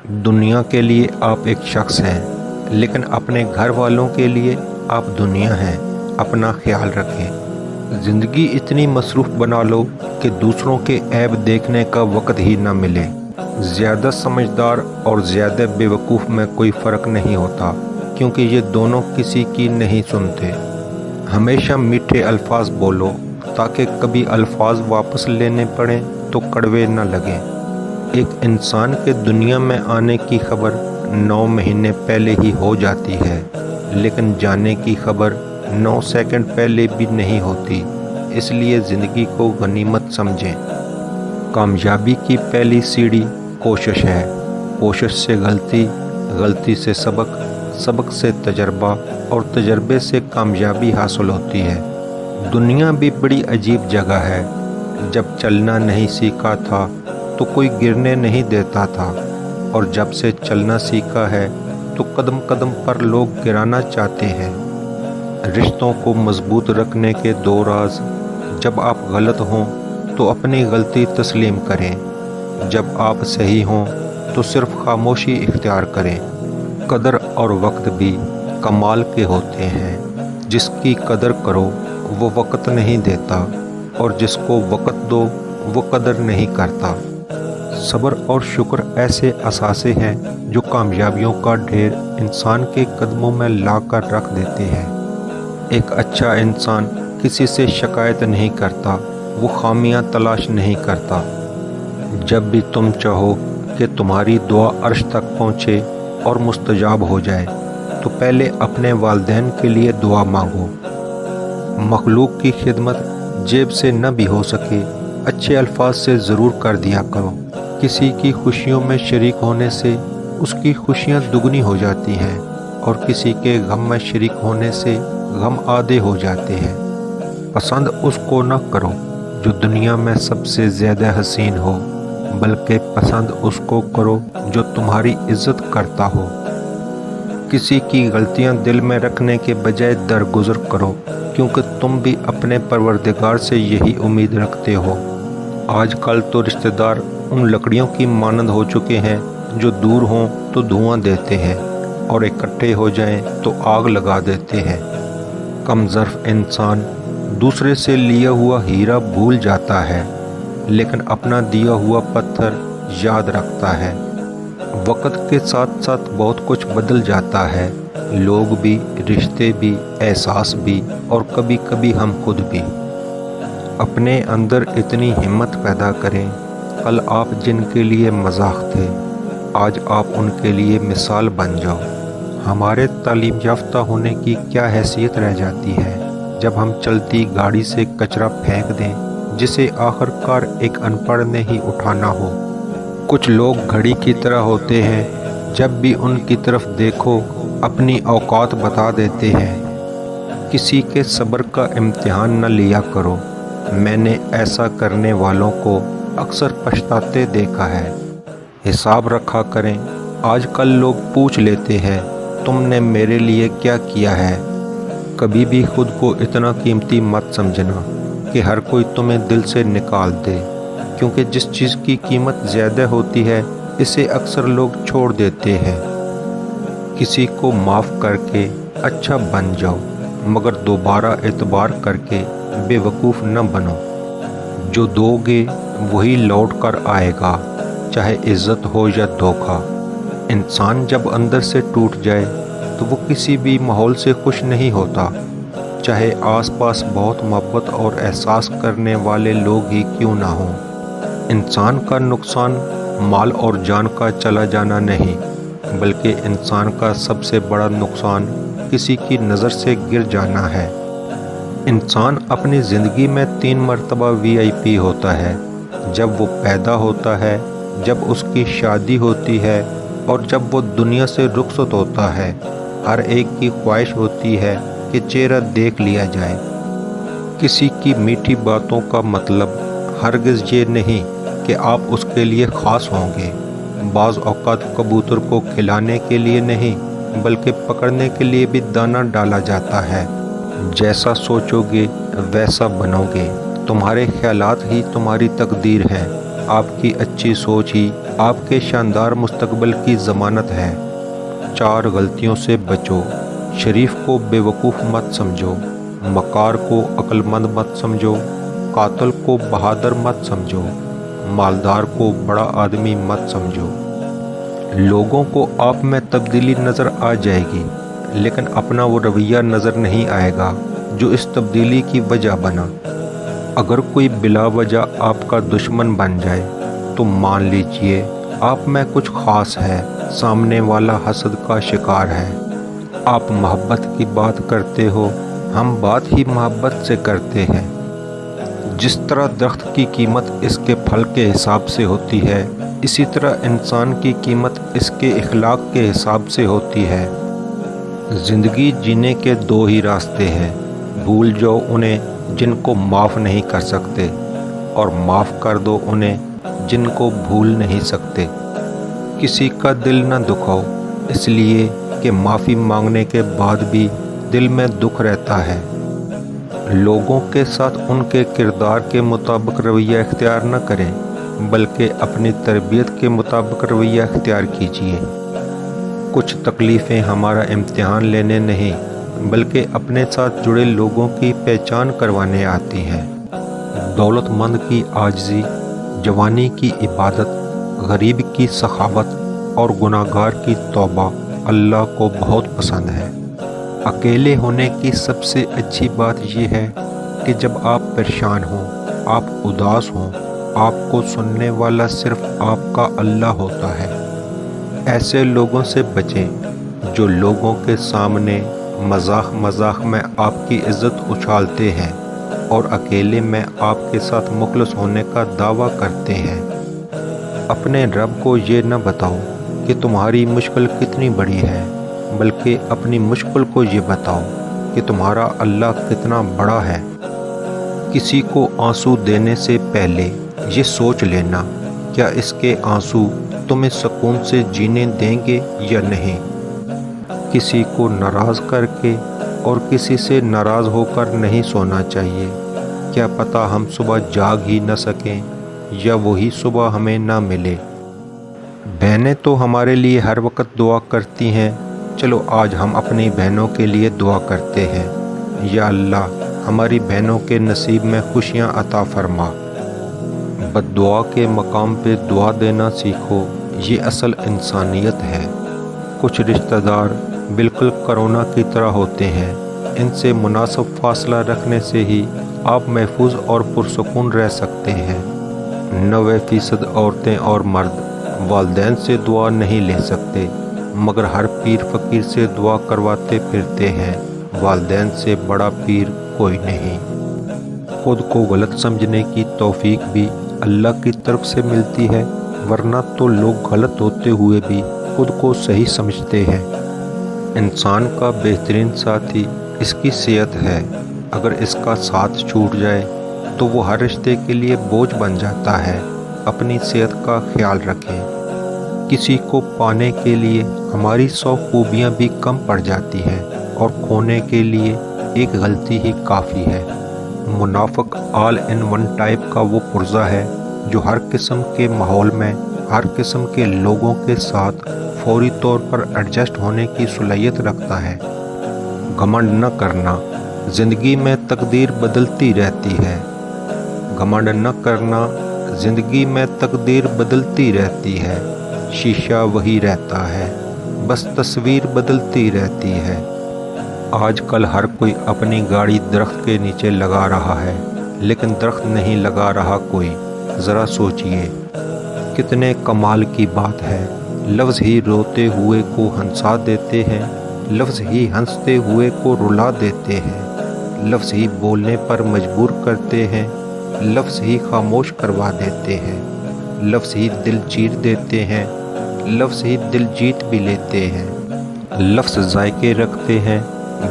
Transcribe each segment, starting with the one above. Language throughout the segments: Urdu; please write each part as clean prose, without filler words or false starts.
دنیا کے لیے آپ ایک شخص ہیں، لیکن اپنے گھر والوں کے لیے آپ دنیا ہیں۔ اپنا خیال رکھیں۔ زندگی اتنی مصروف بنا لو کہ دوسروں کے عیب دیکھنے کا وقت ہی نہ ملے۔ زیادہ سمجھدار اور زیادہ بے وقوف میں کوئی فرق نہیں ہوتا، کیونکہ یہ دونوں کسی کی نہیں سنتے۔ ہمیشہ میٹھے الفاظ بولو تاکہ کبھی الفاظ واپس لینے پڑیں تو کڑوے نہ لگیں۔ ایک انسان کے دنیا میں آنے کی خبر 9 مہینے پہلے ہی ہو جاتی ہے، لیکن جانے کی خبر 9 سیکنڈ پہلے بھی نہیں ہوتی۔ اس لیے زندگی کو غنیمت سمجھیں۔ کامیابی کی پہلی سیڑھی کوشش ہے۔ کوشش سے غلطی، غلطی سے سبق، سبق سے تجربہ اور تجربے سے کامیابی حاصل ہوتی ہے۔ دنیا بھی بڑی عجیب جگہ ہے۔ جب چلنا نہیں سیکھا تھا تو کوئی گرنے نہیں دیتا تھا، اور جب سے چلنا سیکھا ہے تو قدم قدم پر لوگ گرانا چاہتے ہیں۔ رشتوں کو مضبوط رکھنے کے 2 راز: جب آپ غلط ہوں تو اپنی غلطی تسلیم کریں، جب آپ صحیح ہوں تو صرف خاموشی اختیار کریں۔ قدر اور وقت بھی کمال کے ہوتے ہیں۔ جس کی قدر کرو وہ وقت نہیں دیتا، اور جس کو وقت دو وہ قدر نہیں کرتا۔ صبر اور شکر ایسے اثاثے ہیں جو کامیابیوں کا ڈھیر انسان کے قدموں میں لا کر رکھ دیتے ہیں۔ ایک اچھا انسان کسی سے شکایت نہیں کرتا، وہ خامیاں تلاش نہیں کرتا۔ جب بھی تم چاہو کہ تمہاری دعا عرش تک پہنچے اور مستجاب ہو جائے تو پہلے اپنے والدین کے لیے دعا مانگو۔ مخلوق کی خدمت جیب سے نہ بھی ہو سکے، اچھے الفاظ سے ضرور کر دیا کرو۔ کسی کی خوشیوں میں شریک ہونے سے اس کی خوشیاں دگنی ہو جاتی ہیں، اور کسی کے غم میں شریک ہونے سے غم آدھے ہو جاتے ہیں۔ پسند اس کو نہ کرو جو دنیا میں سب سے زیادہ حسین ہو، بلکہ پسند اس کو کرو جو تمہاری عزت کرتا ہو۔ کسی کی غلطیاں دل میں رکھنے کے بجائے درگزر کرو، کیونکہ تم بھی اپنے پروردگار سے یہی امید رکھتے ہو۔ آج کل تو رشتہ دار ان لکڑیوں کی مانند ہو چکے ہیں جو دور ہوں تو دھواں دیتے ہیں، اور اکٹھے ہو جائیں تو آگ لگا دیتے ہیں۔ کم ظرف انسان دوسرے سے لیا ہوا ہیرا بھول جاتا ہے، لیکن اپنا دیا ہوا پتھر یاد رکھتا ہے۔ وقت کے ساتھ ساتھ بہت کچھ بدل جاتا ہے، لوگ بھی، رشتے بھی، احساس بھی، اور کبھی کبھی ہم خود بھی۔ اپنے اندر اتنی ہمت پیدا کریں، کل آپ جن کے لیے مذاق تھے، آج آپ ان کے لیے مثال بن جاؤ۔ ہمارے تعلیم یافتہ ہونے کی کیا حیثیت رہ جاتی ہے جب ہم چلتی گاڑی سے کچرا پھینک دیں جسے آخر کار ایک ان پڑھ نے ہی اٹھانا ہو۔ کچھ لوگ گھڑی کی طرح ہوتے ہیں، جب بھی ان کی طرف دیکھو اپنی اوقات بتا دیتے ہیں۔ کسی کے صبر کا امتحان نہ لیا کرو۔ میں نے ایسا کرنے والوں کو اکثر پچھتاتے دیکھا ہے۔ حساب رکھا کریں۔ آج کل لوگ پوچھ لیتے ہیں تم نے میرے لیے کیا کیا ہے۔ کبھی بھی خود کو اتنا قیمتی مت سمجھنا کہ ہر کوئی تمہیں دل سے نکال دے، کیونکہ جس چیز کی قیمت زیادہ ہوتی ہے اسے اکثر لوگ چھوڑ دیتے ہیں۔ کسی کو معاف کر کے اچھا بن جاؤ، مگر دوبارہ اعتبار کر کے بے وقوف نہ بنو۔ جو دو گے وہی لوٹ کر آئے گا، چاہے عزت ہو یا دھوکہ۔ انسان جب اندر سے ٹوٹ جائے تو وہ کسی بھی ماحول سے خوش نہیں ہوتا، چاہے آس پاس بہت محبت اور احساس کرنے والے لوگ ہی کیوں نہ ہوں۔ انسان کا نقصان مال اور جان کا چلا جانا نہیں، بلکہ انسان کا سب سے بڑا نقصان کسی کی نظر سے گر جانا ہے۔ انسان اپنی زندگی میں 3 مرتبہ VIP ہوتا ہے: جب وہ پیدا ہوتا ہے، جب اس کی شادی ہوتی ہے، اور جب وہ دنیا سے رخصت ہوتا ہے۔ ہر ایک کی خواہش ہوتی ہے کہ چہرہ دیکھ لیا جائے۔ کسی کی میٹھی باتوں کا مطلب ہرگز یہ نہیں کہ آپ اس کے لیے خاص ہوں گے۔ بعض اوقات کبوتر کو کھلانے کے لیے نہیں بلکہ پکڑنے کے لیے بھی دانہ ڈالا جاتا ہے۔ جیسا سوچو گے ویسا بنو گے۔ تمہارے خیالات ہی تمہاری تقدیر ہے۔ آپ کی اچھی سوچ ہی آپ کے شاندار مستقبل کی ضمانت ہے۔ 4 غلطیوں سے بچو۔ شریف کو بے وقوف مت سمجھو، مکار کو عقل مند مت سمجھو، قاتل کو بہادر مت سمجھو، مالدار کو بڑا آدمی مت سمجھو۔ لوگوں کو آپ میں تبدیلی نظر آ جائے گی، لیکن اپنا وہ رویہ نظر نہیں آئے گا جو اس تبدیلی کی وجہ بنا۔ اگر کوئی بلا وجہ آپ کا دشمن بن جائے تو مان لیجئے آپ میں کچھ خاص ہے، سامنے والا حسد کا شکار ہے۔ آپ محبت کی بات کرتے ہو، ہم بات ہی محبت سے کرتے ہیں۔ جس طرح درخت کی قیمت اس کے پھل کے حساب سے ہوتی ہے، اسی طرح انسان کی قیمت اس کے اخلاق کے حساب سے ہوتی ہے۔ زندگی جینے کے 2 ہی راستے ہیں، بھول جاؤ انہیں جن کو معاف نہیں کر سکتے، اور معاف کر دو انہیں جن کو بھول نہیں سکتے۔ کسی کا دل نہ دکھاؤ، اس لیے کہ معافی مانگنے کے بعد بھی دل میں دکھ رہتا ہے۔ لوگوں کے ساتھ ان کے کردار کے مطابق رویہ اختیار نہ کریں، بلکہ اپنی تربیت کے مطابق رویہ اختیار کیجیے۔ کچھ تکلیفیں ہمارا امتحان لینے نہیں، بلکہ اپنے ساتھ جڑے لوگوں کی پہچان کروانے آتی ہیں۔ دولت مند کی عاجزی، جوانی کی عبادت، غریب کی سخاوت اور گناہگار کی توبہ اللہ کو بہت پسند ہے۔ اکیلے ہونے کی سب سے اچھی بات یہ ہے کہ جب آپ پریشان ہوں، آپ اداس ہوں، آپ کو سننے والا صرف آپ کا اللہ ہوتا ہے۔ ایسے لوگوں سے بچیں جو لوگوں کے سامنے مذاق مذاق میں آپ کی عزت اچھالتے ہیں اور اکیلے میں آپ کے ساتھ مخلص ہونے کا دعویٰ کرتے ہیں۔ اپنے رب کو یہ نہ بتاؤ کہ تمہاری مشکل کتنی بڑی ہے، بلکہ اپنی مشکل کو یہ بتاؤ کہ تمہارا اللہ کتنا بڑا ہے۔ کسی کو آنسو دینے سے پہلے یہ سوچ لینا، کیا اس کے آنسو تمہیں سکون سے جینے دیں گے یا نہیں۔ کسی کو ناراض کر کے اور کسی سے ناراض ہو کر نہیں سونا چاہیے، کیا پتہ ہم صبح جاگ ہی نہ سکیں یا وہی صبح ہمیں نہ ملے۔ بہنیں تو ہمارے لیے ہر وقت دعا کرتی ہیں، چلو آج ہم اپنی بہنوں کے لیے دعا کرتے ہیں۔ یا اللہ، ہماری بہنوں کے نصیب میں خوشیاں عطا فرما۔ بد دعا کے مقام پہ دعا دینا سیکھو، یہ اصل انسانیت ہے۔ کچھ رشتہ دار بالکل کرونا کی طرح ہوتے ہیں، ان سے مناسب فاصلہ رکھنے سے ہی آپ محفوظ اور پرسکون رہ سکتے ہیں۔ 90% عورتیں اور مرد والدین سے دعا نہیں لے سکتے، مگر ہر پیر فقیر سے دعا کرواتے پھرتے ہیں۔ والدین سے بڑا پیر کوئی نہیں۔ خود کو غلط سمجھنے کی توفیق بھی اللہ کی طرف سے ملتی ہے، ورنہ تو لوگ غلط ہوتے ہوئے بھی خود کو صحیح سمجھتے ہیں۔ انسان کا بہترین ساتھی اس کی صحت ہے، اگر اس کا ساتھ چھوٹ جائے تو وہ ہر رشتے کے لیے بوجھ بن جاتا ہے۔ اپنی صحت کا خیال رکھیں۔ کسی کو پانے کے لیے ہماری 100 خوبیاں بھی کم پڑ جاتی ہیں، اور کھونے کے لیے ایک غلطی ہی کافی ہے۔ منافق آل ان ون ٹائپ کا وہ پرزہ ہے جو ہر قسم کے ماحول میں ہر قسم کے لوگوں کے ساتھ فوری طور پر ایڈجسٹ ہونے کی صلاحیت رکھتا ہے۔ گھمنڈ نہ کرنا، زندگی میں تقدیر بدلتی رہتی ہے۔ گھمنڈ نہ کرنا، زندگی میں تقدیر بدلتی رہتی ہے۔ شیشہ وہی رہتا ہے، بس تصویر بدلتی رہتی ہے۔ آج کل ہر کوئی اپنی گاڑی درخت کے نیچے لگا رہا ہے، لیکن درخت نہیں لگا رہا کوئی۔ ذرا سوچئے، کتنے کمال کی بات ہے۔ لفظ ہی روتے ہوئے کو ہنسا دیتے ہیں، لفظ ہی ہنستے ہوئے کو رلا دیتے ہیں، لفظ ہی بولنے پر مجبور کرتے ہیں، لفظ ہی خاموش کروا دیتے ہیں، لفظ ہی دل چیر دیتے ہیں، لفظ ہی دل جیت بھی لیتے ہیں۔ لفظ ذائقے رکھتے ہیں،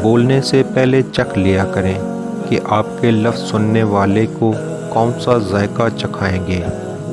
بولنے سے پہلے چکھ لیا کریں کہ آپ کے لفظ سننے والے کو کون سا ذائقہ چکھائیں گے۔